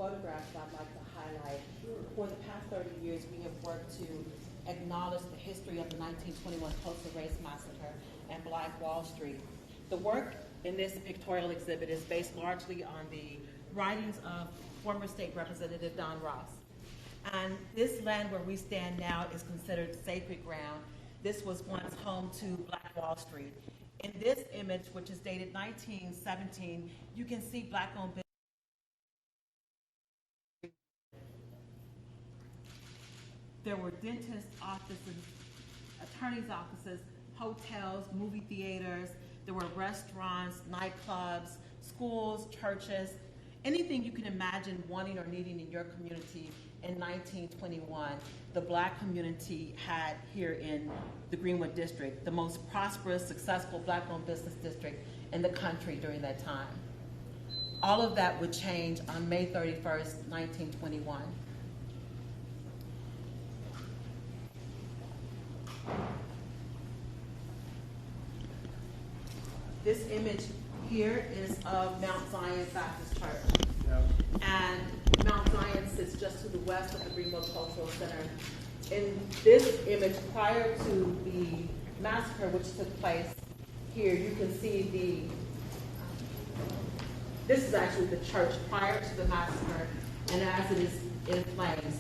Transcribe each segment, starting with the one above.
photographs that I'd like to highlight. For the past 30 years, we have worked to acknowledge the history of the 1921 Tulsa Race Massacre and Black Wall Street. The work in this pictorial exhibit is based largely on the writings of former state representative Don Ross. And this land where we stand now is considered sacred ground. This was once home to Black Wall Street. In this image, which is dated 1917, you can see Black-owned businesses. There were dentist offices, attorneys' offices, hotels, movie theaters. There were restaurants, nightclubs, schools, churches, anything you can imagine wanting or needing in your community. In 1921, the Black community had here in the Greenwood district, the most prosperous, successful Black-owned business district in the country during that time. All of that would change on May 31st, 1921. This image here is of Mount Zion Baptist Church. And Mount Zion sits just to the west of the Greenwood Cultural Center. In this image, prior to the massacre which took place here, you can see this is actually the church prior to the massacre, and as it is in flames.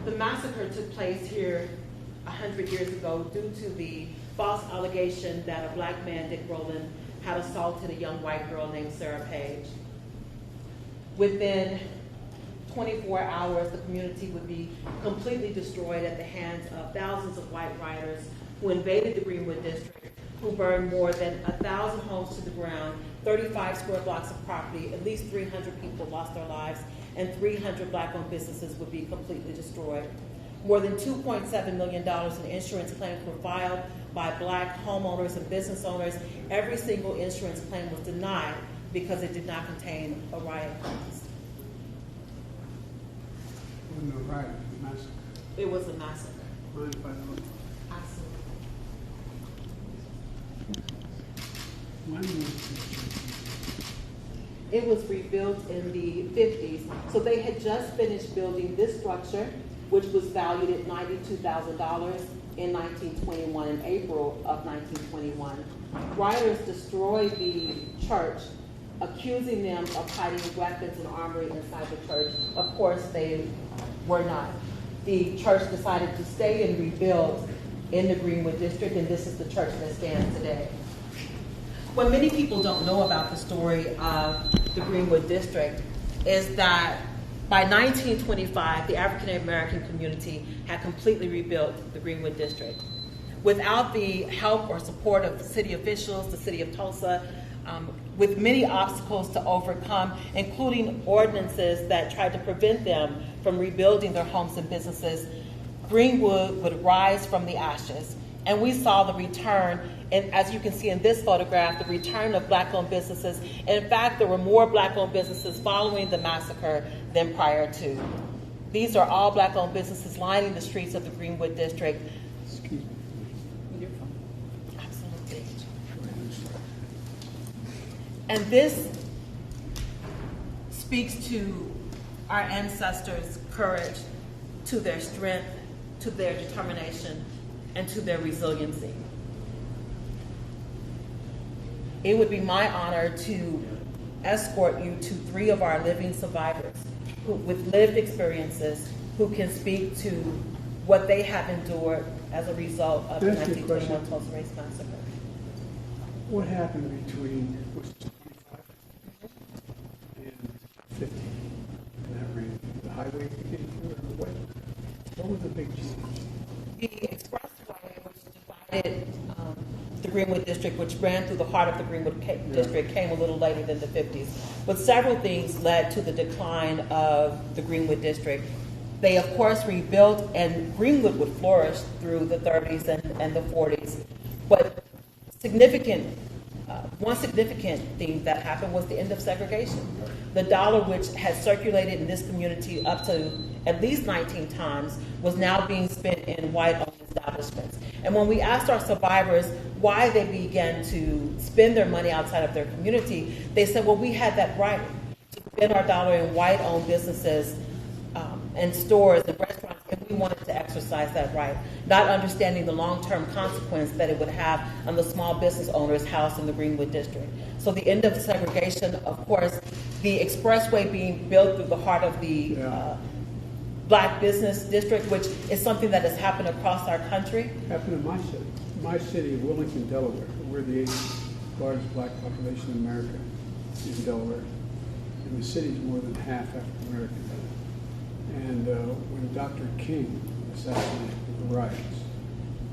The massacre took place here 100 years ago due to the false allegation that a Black man, Dick Roland, had assaulted a young white girl named Sarah Page. Within 24 hours, the community would be completely destroyed at the hands of thousands of white rioters who invaded the Greenwood district, who burned more than 1,000 homes to the ground, 35 square blocks of property, at least 300 people lost their lives, and 300 Black-owned businesses would be completely destroyed. More than $2.7 million in insurance claims were filed by Black homeowners and business owners. Every single insurance claim was denied because it did not contain a riot clause. It was no riot, it was a massacre. It was a massacre. Mind if I look? Absolutely. When was It was rebuilt in the 50s. So they had just finished building this structure, which was valued at $92,000 in 1921, in April of 1921. Rioters destroyed the church, accusing them of hiding weapons and armory inside the church. Of course, they were not. The church decided to stay and rebuild in the Greenwood district, and this is the church that stands today. What many people don't know about the story of the Greenwood district is that by 1925, the African American community had completely rebuilt the Greenwood district. Without the help or support of the city officials, the city of Tulsa, with many obstacles to overcome, including ordinances that tried to prevent them from rebuilding their homes and businesses, Greenwood would rise from the ashes. And we saw the return, and as you can see in this photograph, the return of Black-owned businesses. And in fact, there were more Black-owned businesses following the massacre than prior to. These are all Black-owned businesses lining the streets of the Greenwood district. Excuse me. Absolutely. And this speaks to our ancestors' courage, to their strength, to their determination, and to their resiliency. It would be my honor to escort you to 3 of our living survivors with lived experiences who can speak to what they have endured as a result of the 1921 Tulsa Race Massacre. What happened between 25 and 50 in that region? The highway became further away. What was the big change? The expressway, which divided the Greenwood district, which ran through the heart of the Greenwood district, came a little later than the 50s. But several things led to the decline of the Greenwood district. They, of course, rebuilt, and Greenwood would flourish through the 30s and the 40s. But one significant thing that happened was the end of segregation. The dollar, which had circulated in this community up to at least 19 times, was now being spent in white-owned establishments. And when we asked our survivors why they began to spend their money outside of their community, they said, well, we had that right to within our Dollar and White-owned businesses and stores and restaurants, and we wanted to exercise that right, not understanding the long-term consequence that it would have on the small business owner's house in the Greenwood district. So the end of segregation, of course, the expressway being built through the heart of the Black business district, which is something that has happened across our country. Happened in my city, Wilmington, Delaware. We're the 8th largest Black population in America, in Delaware. And the city's more than half African American. And when Dr. King assassinated the riots,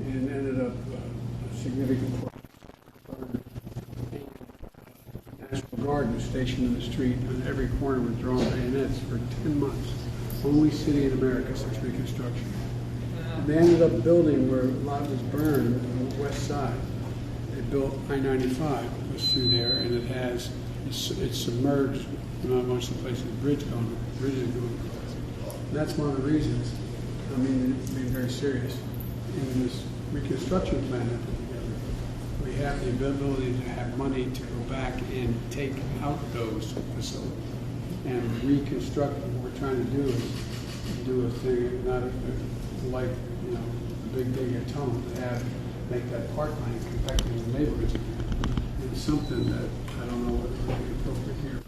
and ended up a significant National Guard was stationed in the street, on every corner with drawn bayonets for 10 months. Only city in America since Reconstruction. And they ended up building where a lot was burned on the west side. They built I-95, goes through there, and it's submerged. Not most of the places, bridges going across. And that's one of the reasons, I mean, being very serious, in this reconstruction plan that put together, we have the ability to have money to go back and take out those facilities and reconstruct them. What we're trying to do is do a thing, not like, you know, the big dig at Tone, to make that parkland come back in the neighborhoods again. It's something that I don't know what would be appropriate here.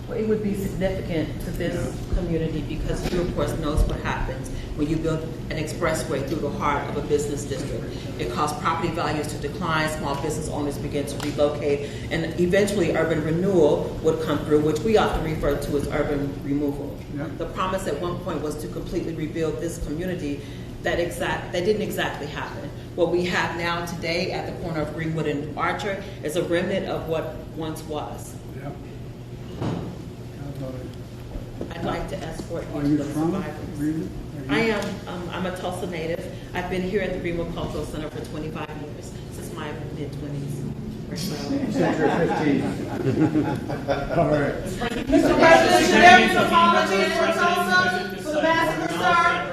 Well, it would be significant to this community because you, of course, knows what happens when you build an expressway through the heart of a business district. It caused property values to decline, small business owners begin to relocate, and eventually urban renewal would come through, which we often refer to as urban removal. Yep. The promise at one point was to completely rebuild this community. That didn't exactly happen. What we have now today at the corner of Greenwood and Archer is a remnant of what once was. Yep. I'd like to escort you Are to you the from survivors. Greenwood? I am. I'm a Tulsa native. I've been here at the Greenwood Cultural Center for 25 years, since my mid-20s or so. Since you're 15. All right. Mr. President, should there be an apology for Tulsa, for the Ambassador, sir?